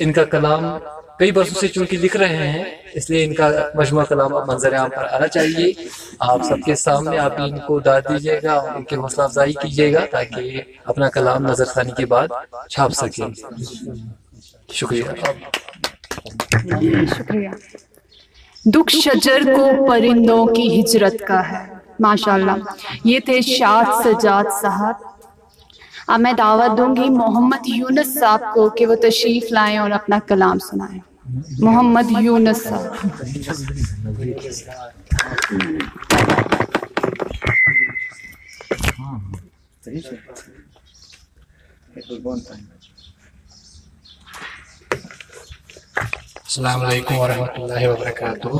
इनका कलाम कई बरसों से चूंकि लिख रहे हैं, इसलिए इनका मजमूआ कलाम अब मंजर आम पर आना चाहिए। आप सबके सामने आप भी इनको दाद दीजिएगा, इनकी हौसला अफजाई कीजिएगा ताकि अपना कलाम नजरसानी के बाद छाप सकें। शुक्रिया। शुक्रिया। दुख शजर को परिंदों की हिजरत का है। माशाल्लाह, ये थे शाद सजाद साहब। अब मैं दावत दूंगी मोहम्मद यूनुस साहब को कि वो तशरीफ लाएं और अपना कलाम सुनाएं। मोहम्मद यूनुस साहब। अस्सलाम वालेकुम वरहमतुल्लाहि वबरकातुहू।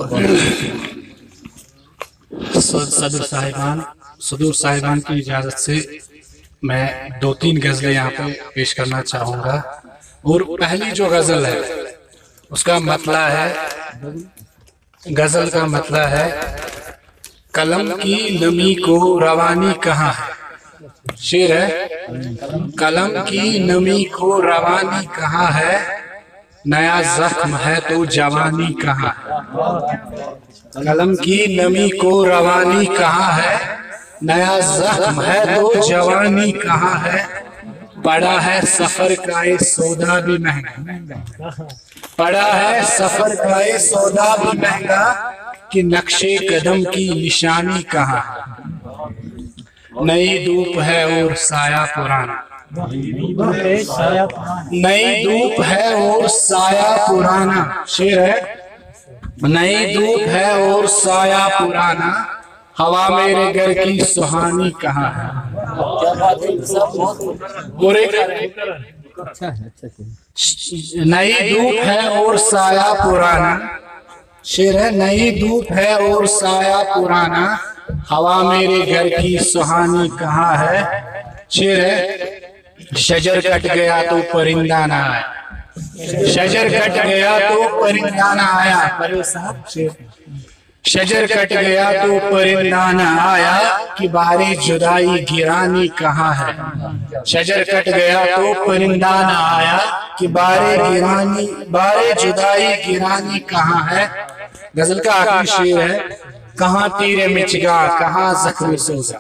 सदूर साहिबान की इजाज़त से मैं 2-3 गज़लें यहाँ पे पेश करना चाहूँगा। और पहली जो गज़ल है उसका मतला है, गज़ल का मतला है, कलम की नमी को रवानी कहाँ है। शेर है, कलम की नमी को रवानी कहाँ है, नया जख्म है तो जवानी कहाँ है। कलम की नमी को रवानी कहाँ है, नया जख्म है तो जवानी कहाँ है। पड़ा है सफर का ये सौदा भी महंगा, पड़ा है सफर का ये सौदा भी महंगा, कि नक्शे कदम की निशानी कहाँ है। नई धूप है और साया पुराना, नई धूप है और साया पुराना। शेर है, नई धूप है और साया पुराना, हवा मेरे घर की सुहानी कहाँ है। नई धूप है और साया पुराना। शेर है, नई धूप है और साया पुराना, हवा मेरे घर की सुहानी कहाँ है। शेर है, शजर कट गया तो परिंदा ना आया, शजर कट गया तो परिंदा ना आया। शजर कट गया तो परिंदा ना आया, कि बारे जुदाई गिरानी कहाँ है। शजर कट गया तो परिंदा ना आया, कि बारे जुदाई गिरानी कहाँ है। गजल का आखिरी शेर है, कहाँ तीरे मिचगा कहाँ जख्म सोजा,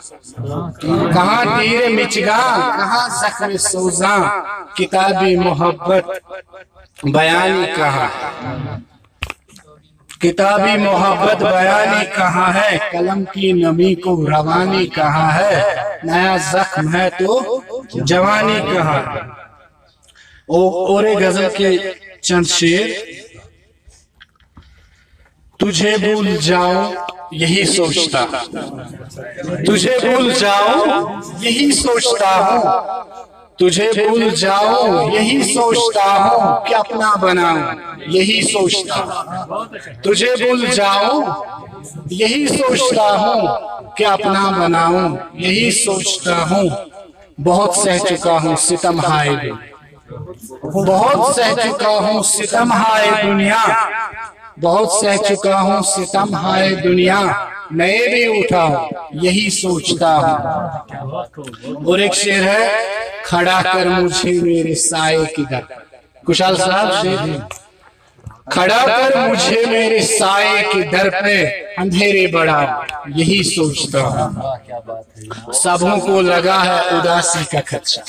कहाँ तीरे मिचगा कहाँ जख्म सोजा, किताबी मोहब्बत बयानी कहाँ है। किताबी मोहब्बत बयानी कहाँ है, कलम की नमी को रवानी कहाँ है, नया जख्म है तो जवानी कहाँ है। और एक गजल के चंद शेर, तुझे भूल जाऊं यही सोचता, तुझे भूल जाऊं यही सोचता हूँ, तुझे भूल जाऊं यही सोचता हूँ, कि अपना बनाऊं यही सोचता हूँ। तुझे भूल जाऊं यही सोचता हूँ, कि अपना बनाऊं यही सोचता हूँ। बहुत सह चुका हूँ सितम हाय दुनिया, बहुत सह चुका हूँ सितम हाय दुनिया, बहुत सह चुका हूँ सितम हाय दुनिया, नए भी उठाऊं यही सोचता हूँ। और एक शेर है, खड़ा कर मुझे मेरे साए की दर। कुशाल साहब शेर, खड़ा कर मुझे मेरे साए की दर पे, अंधेरे बढ़ा यही सोचता हूँ। सबों को लगा है उदासी का खदशा,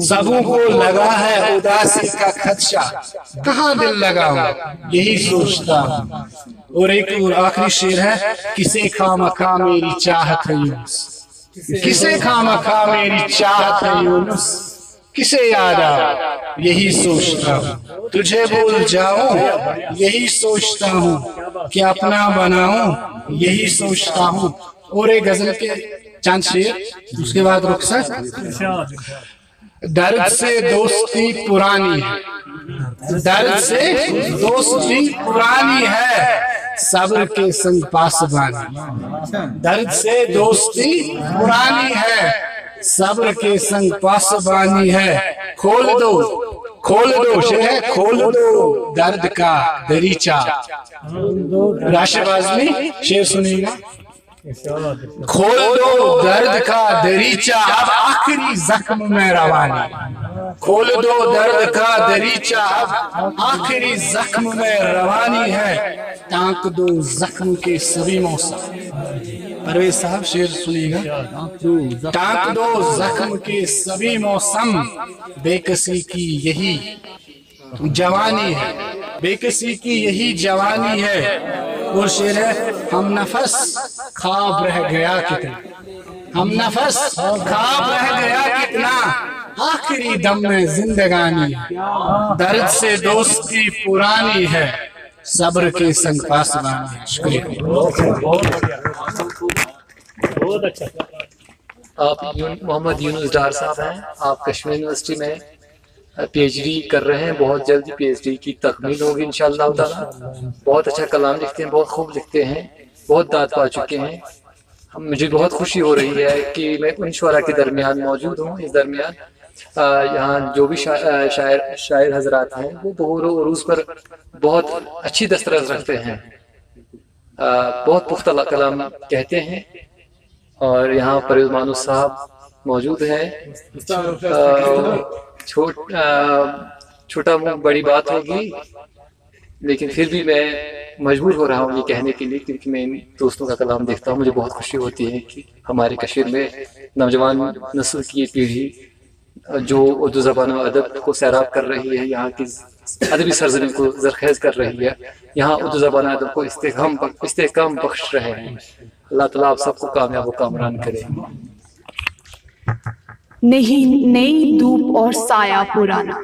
सबों को लगा है उदासी का खदशा, कहाँ दिल लगाऊं यही सोचता हूँ। और एक और आखिरी शेर है, किसे खामखा मेरी चाहत है यूनुस, किसे खामखा मेरी चाहत है यूनुस, किसे याद आ यही सोचता हूँ। तुझे भूल जाऊं यही सोचता हूँ, कि अपना बनाऊं यही सोचता हूँ। और एक गजल के चंद शेर, उसके बाद रुखसत। दर्द से दोस्ती पुरानी है, दर्द से दोस्ती पुरानी है, सब्र के संग पासबानी। दर्द से दोस्ती पुरानी है, सब्र के संग पासबानी है। खोल दो शेर, खोल दो दर्द का दरीचा। राशिद आज़मी शेर सुनिएगा। खोल दो दर्द का दरीचा अब आखिरी जख्म में रवानी, खोल दो दर्द का दरीचा अब आखिरी जख्म में रवानी है, टांक दो जख्म के सभी मौसम। परवेज साहब शेर सुनिएगा। टांक दो जख्म के सभी मौसम, बेकसी की यही जवानी है, बेकसी की यही जवानी है। और शेर है, हम नफस ख्वाब रह गया कितना, हम नफस ख्वाब रह गया कितना, आखिरी दम में जिंदगानी है, दर्द से दोस्ती पुरानी है, सब्र के संग पासवानी है। शुक्रिया। बहुत अच्छा। आप मोहम्मद यूनुस डार साहब हैं, आप कश्मीर यूनिवर्सिटी में PhD कर रहे हैं, बहुत जल्द PhD की तकमील होगी इंशाअल्लाह ताला। बहुत अच्छा कलाम लिखते हैं, बहुत खूब लिखते हैं, बहुत दाद पा चुके हैं। मुझे बहुत खुशी हो रही है कि मैं उन शुरा के दरमियान मौजूद हूँ। इस दरमियान यहाँ जो भी शायर हजरात हैं वो बहूर और उरूज पर बहुत अच्छी दस्तरस रखते हैं, बहुत पुख्ता कलाम कहते हैं। और यहाँ परवेज मानूस साहब मौजूद हैं। छोटा मुँह बड़ी बात होगी, लेकिन फिर भी मैं मजबूर हो रहा हूँ ये कहने के लिए, क्योंकि मैं इन दोस्तों का कलाम देखता हूँ। मुझे बहुत खुशी होती है कि हमारे कश्मीर में नौजवान नस्ल की ये पीढ़ी जो उर्दू ज़बान और अदब को सैराब कर रही है, यहाँ की अदबी सरजमीन को जरखेज कर रही है, यहाँ उर्दू ज़बान अदब को इस्तेहकाम बख्श रहे हैं। अल्लाह ताला आप सबको कामयाब व कामरान करे। नहीं नई धूप और साया पुराना,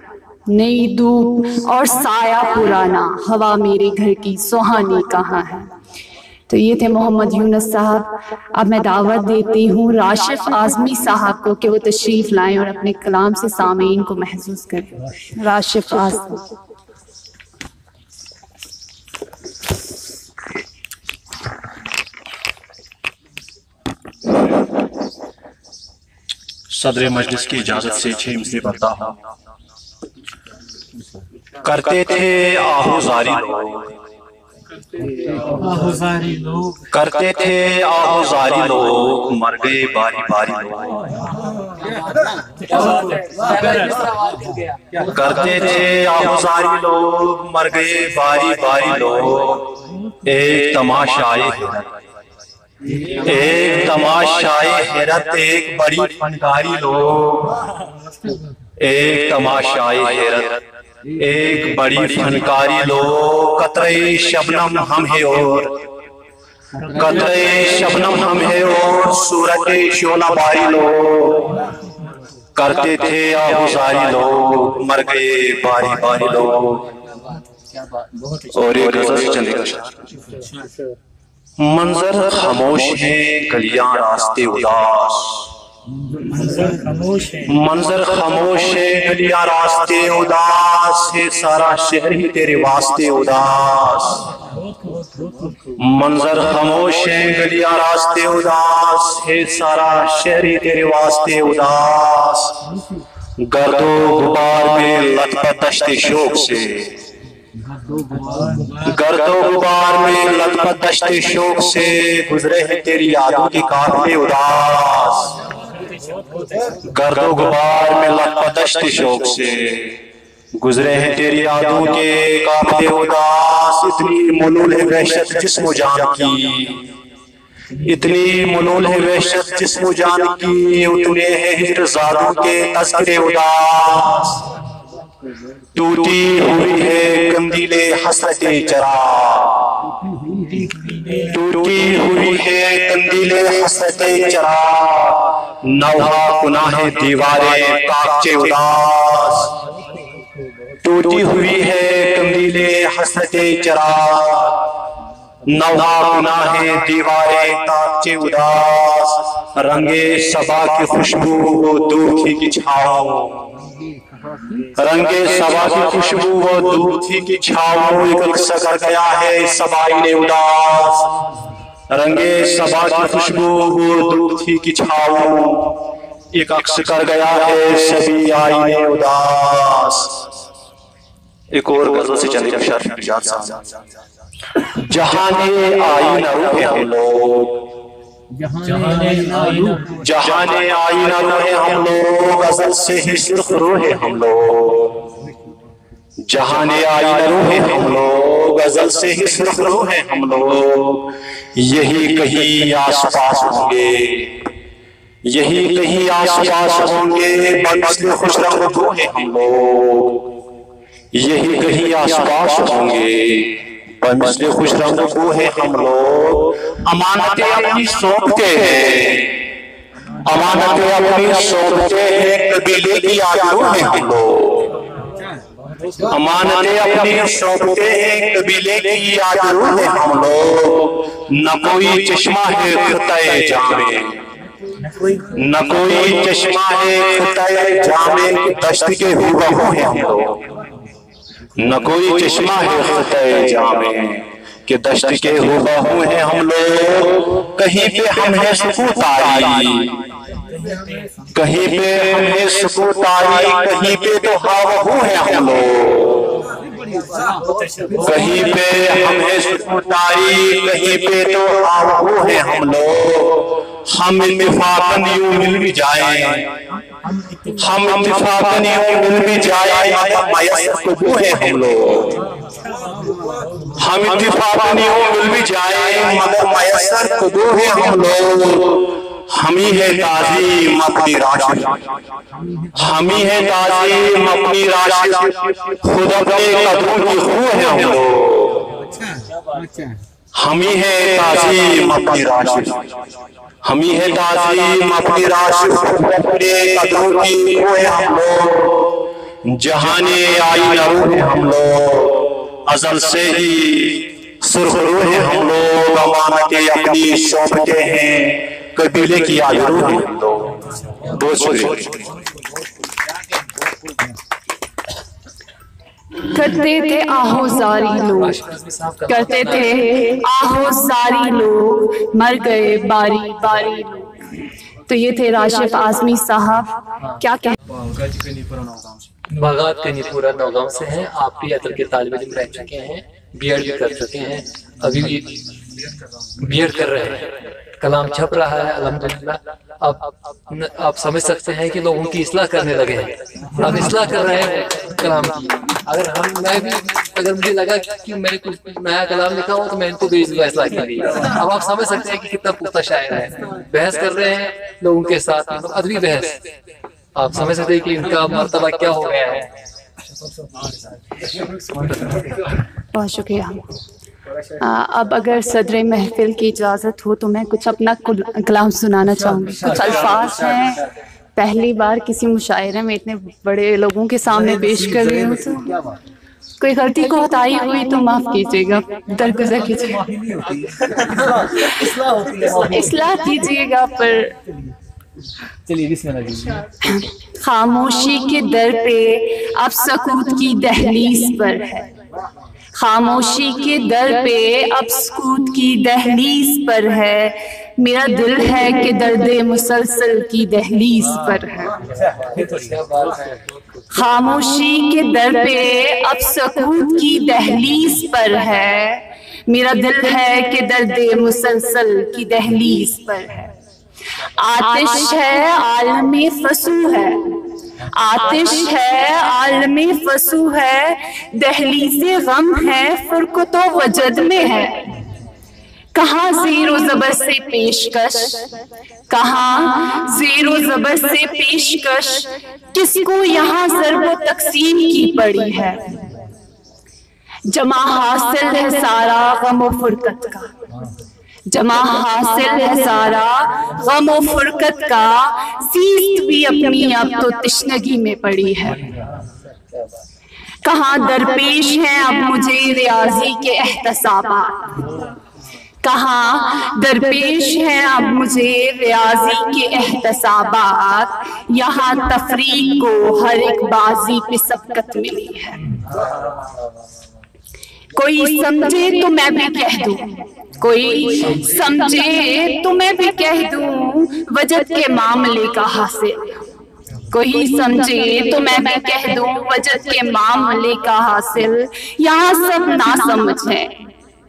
नई धूप और साया पुराना, हवा मेरे घर की सुहानी कहाँ है। तो ये थे मोहम्मद यूनुस साहब। अब मैं दावत देती हूँ राशिफ आज़मी साहब को कि वो तशरीफ़ लाएं और अपने कलाम से सामीन को महसूस करें। राशिफ आज़मी। सदर मजलिस की इजाजत से 6 मिसरे पढ़ता हूँ। करते थे आहुजारी लोग, करते थे आहुजारी लोग, मर गए बारी बारी लोग। करते थे आहुजारी लोग, मर गए बारी बारी लोग। एक तमाशाए एक तमाशाए हैरत, एक बड़ी फनकारी लोग। एक तमाशाए हैरत, एक बड़ी फनकारी लोग। कतरे शबनम हम है और कतरे शबनम हम है और सूरत शोला बारी लोग। करते थे आहुजारी लोग, मर गए बारी बारी लोग। और एक गजल चंदी का शेर। मंजर खामोश है गलियां रास्ते उदास, मंजर खामोश है गलियां रास्ते उदास है, सारा शहर ही तेरे वास्ते उदास। मंजर खामोश है गलियां रास्ते उदास है, सारा शहर ही तेरे वास्ते उदास। गर्दो गुबार में लथपथ दश्ते शोक से, गर्दो गुबार में लथपथ दश्ते शोक से, गुजरे हैं तेरी यादों के काफिले उदास। गर्दो गुबार में लथपथ दश्ते शोक से, गुजरे हैं तेरी यादों के काफिले उदास। इतनी मुलूल है वहशत जिस्म जान की, इतनी मुलूल है वहशत जिस्म जान की, उतने हैं हिजरज़ादों के तज़किरे उदास। टूटी हुई है कंदीले हसरते चराग, टूटी हुई है कंदीले हसरते चराग। नौहा गुनाहे दीवारे कागजे उदास, टूटी हुई है कंदीले हसरते चराग। नौहा गुनाहे दीवारे कागजे उदास। रंगे सबा की खुशबू दूर थी की छाँव, रंगे सबा की खुशबू वो दूर थी की छाँव। एक अक्स कर गया है सबाई ने उदास, रंगे सबा की खुशबू वो दूर थी की छाँव। एक अक्स कर गया है सभी आई ने उदास। एक और गजल से चंद अशआर। जहाने आई न रूहे हम लोग, जहान आईना रोहे हम लोग अज़ल से ही सुर्ख रोहे हम लोग, जहान आईना रोहे हम लोग अज़ल से ही सुर्ख रोहे हम लोग। यही कहीं आसपास होंगे, यही कहीं आसपास होंगे, बदमिस्ल खुश रंग रोहे हम लोग। यही कहीं आसपास होंगे, बदमिस्ल खुश रंग रोहे हम लोग। अमानतें अपनी सौंपते हैं, अमानतें अपनी सौंपते हैं, कबीले की आबरू हैं हम लोग। अमानतें अपनी सौंपते हैं, कबीले की आबरू हैं हम लोग। न कोई चश्मा है खुताए जामे, न कोई चश्मा है खुताए जामे, दश्त के हुबहू हैं हम लोग। न कोई चश्मा है खुताए जामे कि दश्त के हुबहू हैं हम लोग। कहीं पे हम है सुकूत आई, कहीं पे हम है सुकूत आई, कहीं पे तो हावहू हैं हम लोग। कहीं पे हम है सुकूत आई, कहीं पे तो हावहू हैं हम लोग। हम इत्तिफाकन यूं मिल भी जाएं, हम इत्तिफाकन यूं मिल भी जाएं, मयस्सर तो हैं हम लोग। हम इत्तिफाकन यूं मिल भी जाएं, मगर मयस्सर तो हैं हम लोग। हम ही है ताज़ीम अपनी राशिद, हम ही है ताज़ीम अपनी राशिद, खुद अपने कदमों की खू है हम लोग। हम ही है ताज़ीम अपनी राशिद, हम ही है ताज़ीम अपनी राशिद, अपने कदमों की खू है हम लोग। जहाने आईना रूह हम लोग, अज़ल से ही सुर्ख रूह हम लोग। अमानतें अपनी सौंपते हैं, कबीले की आबरू हैं हम लोग। बहुत शुक्रिया। करते थे आहोजारी लोग, करते थे आहोजारी लोग, मर गए बारी बारी लोग। तो ये थे राशिफ आज़मी साहब। क्या कह बागात कनीपुरा नौगांव से हैं। आप भी अदब के तालिब इल्म रह चुके हैं, बीएड भी कर चुके हैं, अभी भी बीएड कर रहे हैं। कलाम छप रहा है अल्हम्दुलिल्लाह। अब आप समझ सकते हैं कि लोगों की इस्लाह करने लगे हैं। अब इस्लाह कर रहे हैं कलाम की। अगर मुझे लगा कि मैंने कुछ नया कलाम लिखा हो तो मैं इनको भेज दूंगा इस्लाह के लिए। अब आप समझ सकते हैं कि कितना पुख्ता शायर है। बहस कर रहे हैं लोगों के साथ, अदबी बहस। आप समझ सकते हैं कि इनका मर्तबा क्या हो गया है। बहुत शुक्रिया। अब अगर सदर महफिल की इजाज़त हो तो मैं कुछ अपना कलाम सुनाना चाहूँगी। कुछ अल्फाज हैं, पहली बार किसी मुशायरे में इतने बड़े लोगों के सामने पेश कर रही हूँ, तो कोई गलती को हताई हुई तो माफ़ कीजिएगा, दरगुजर कीजिएगा, इस्लाह कीजिएगा। पर खामोशी के दर पे अब सकूत की दहलीज पर है, खामोशी के दर पे अब सकूत की दहलीज पर है। मेरा दिल है कि दर्दे मुसलसल की दहलीज पर है। खामोशी के दर पे अब सकूत की दहलीज पर है। मेरा दिल है कि दर्दे मुसलसल की दहलीज पर है। आतिश है आलमे फसू है, आतिश है आलमे फसू है, दहलीज़े गम है फुरक़तो वजद में है। कहाँ ज़ेरो ज़बर से पेशकश, कहाँ ज़ेरो ज़बर से पेशकश, किसको यहाँ ज़रबो तक़सीम की पड़ी है। जमा हासिल है सारा गम फुरकत का, जमा हासिल है सारा गम व फुरकत का, सीस्त भी अपनी अब तो तिश्नगी में पड़ी है। कहाँ दरपेश है अब मुझे रियाजी के एहतसाबात, कहाँ दरपेश है अब मुझे रियाजी के एहतसाबात। यहाँ तफरीक को हर एक बाजी पे सबकत मिली है। कोई समझे तो मैं भी कह दूं, कोई समझे तो मैं भी कह दूं, वजद के मामले का हासिल। कोई समझे तो मैं भी कह दूं, वजद के मामले का हासिल। यहाँ सब ना समझ है,